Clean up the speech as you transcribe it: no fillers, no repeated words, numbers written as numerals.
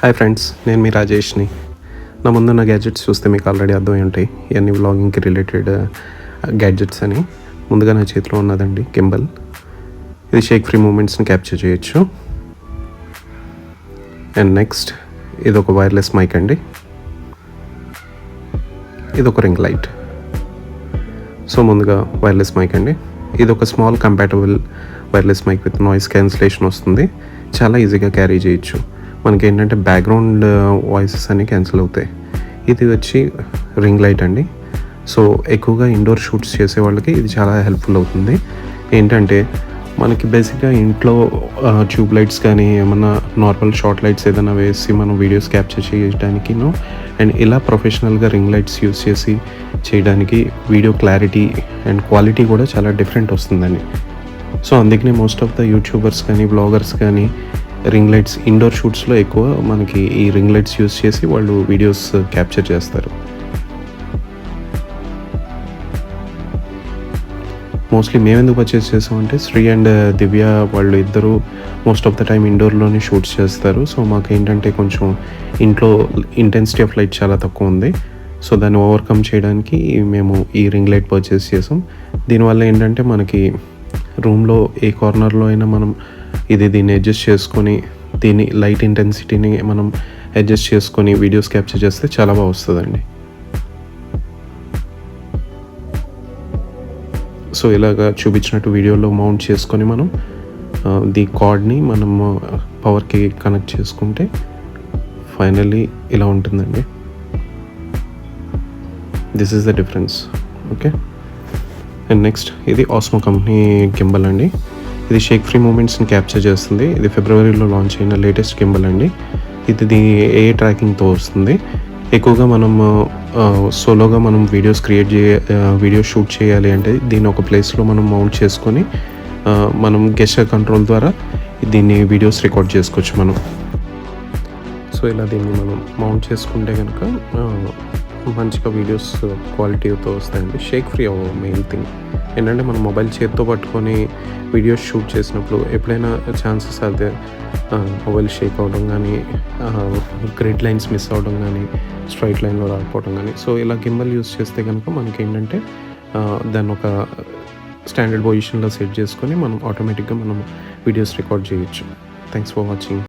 Hi friends, నేను మీ రాజేష్ని. నా ముందున్న గ్యాడ్జెట్స్ చూస్తే మీకు ఆల్రెడీ అర్థమై ఉంటాయి ఇవన్నీ వ్లాగింగ్కి రిలేటెడ్ గ్యాడ్జెట్స్ అని. ముందుగా నా చేతిలో ఉన్నదండి గింబల్. ఇది షేక్ ఫ్రీ మూమెంట్స్ని క్యాప్చర్ చేయొచ్చు. అండ్ నెక్స్ట్ ఇది ఒక వైర్లెస్ మైక్ అండి. ఇది ఒక రింగ్ లైట్. సో ముందుగా వైర్లెస్ మైక్ అండి. ఇది ఒక small compatible wireless mic with noise cancellation వస్తుంది. చాలా ఈజీగా క్యారీ చేయొచ్చు. మనకి ఏంటంటే బ్యాక్గ్రౌండ్ వాయిసెస్ అన్నీ క్యాన్సిల్ అవుతాయి. ఇది వచ్చి రింగ్ లైట్ అండి. సో ఎక్కువగా ఇండోర్ షూట్స్ చేసే వాళ్ళకి ఇది చాలా హెల్ప్ఫుల్ అవుతుంది. ఏంటంటే మనకి బేసిక్గా ఇంట్లో ట్యూబ్ లైట్స్ కానీ ఏమన్నా నార్మల్ షార్ట్ లైట్స్ ఏదైనా వేసి మనం వీడియోస్ క్యాప్చర్ చేయడానికి అండ్ ఇలా ప్రొఫెషనల్గా రింగ్ లైట్స్ యూస్ చేసి చేయడానికి వీడియో క్లారిటీ అండ్ క్వాలిటీ కూడా చాలా డిఫరెంట్ వస్తుందండి. సో అందుకనే మోస్ట్ ఆఫ్ ద యూట్యూబర్స్ కానీ బ్లాగర్స్ కానీ రింగ్ లైట్స్ ఇండోర్ షూట్స్లో ఎక్కువ మనకి ఈ రింగ్ లైట్స్ యూస్ చేసి వాళ్ళు వీడియోస్ క్యాప్చర్ చేస్తారు. మోస్ట్లీ మేము ఎందుకు పర్చేస్ చేసామంటే శ్రీ అండ్ దివ్య వాళ్ళు ఇద్దరు మోస్ట్ ఆఫ్ ద టైం ఇండోర్లోనే షూట్స్ చేస్తారు. సో మాకు ఏంటంటే కొంచెం ఇంట్లో ఇంటెన్సిటీ ఆఫ్ లైట్ చాలా తక్కువ ఉంది. సో దాన్ని ఓవర్కమ్ చేయడానికి మేము ఈ రింగ్ లైట్ పర్చేస్ చేసాం. దీనివల్ల ఏంటంటే మనకి రూమ్లో ఏ కార్నర్లో అయినా మనం దీన్ని అడ్జస్ట్ చేసుకొని దీని లైట్ ఇంటెన్సిటీని మనం అడ్జస్ట్ చేసుకొని వీడియోస్ క్యాప్చర్ చేస్తే చాలా బాగా వస్తుందండి. సో ఇలాగా చూపించినట్టు వీడియోలో మౌంట్ చేసుకొని మనం ది కార్డ్ని మనం పవర్కి కనెక్ట్ చేసుకుంటే ఫైనల్లీ ఇలా ఉంటుందండి. This is the difference. Okay. And next ఇది ఆస్మో కంపెనీ గింబల్ అండి. ఇది షేక్ ఫ్రీ మూమెంట్స్ని క్యాప్చర్ చేస్తుంది. ఇది ఫిబ్రవరిలో లాంచ్ అయిన లేటెస్ట్ గింబల్ అండి. ఇది ఏ ట్రాకింగ్తో వస్తుంది. ఎక్కువగా మనం సోలోగా మనం వీడియో షూట్ చేయాలి అంటే దీన్ని ఒక ప్లేస్లో మనం మౌంట్ చేసుకొని మనం గెస్చర్ కంట్రోల్ ద్వారా దీన్ని వీడియోస్ రికార్డ్ చేసుకోవచ్చు మనం. సో ఇలా దీన్ని మనం మౌంట్ చేసుకుంటే కనుక మంచిగా వీడియోస్ క్వాలిటీతో వస్తాయండి. షేక్ ఫ్రీ మెయిన్ థింగ్ ఏంటంటే మనం మొబైల్ చేతితో పట్టుకొని వీడియోస్ షూట్ చేసినప్పుడు ఎప్పుడైనా ఛాన్సెస్ అదే మొబైల్ షేక్ అవ్వడం కానీ గ్రిడ్ లైన్స్ మిస్ అవ్వడం కానీ స్ట్రైట్ లైన్లో రాకపోవడం కానీ. సో ఇలా గింబల్ యూస్ చేస్తే కనుక మనకి ఏంటంటే దాన్ని ఒక స్టాండర్డ్ పొజిషన్లో సెట్ చేసుకొని మనం ఆటోమేటిక్గా మనం వీడియోస్ రికార్డ్ చేయొచ్చు. Thanks for watching.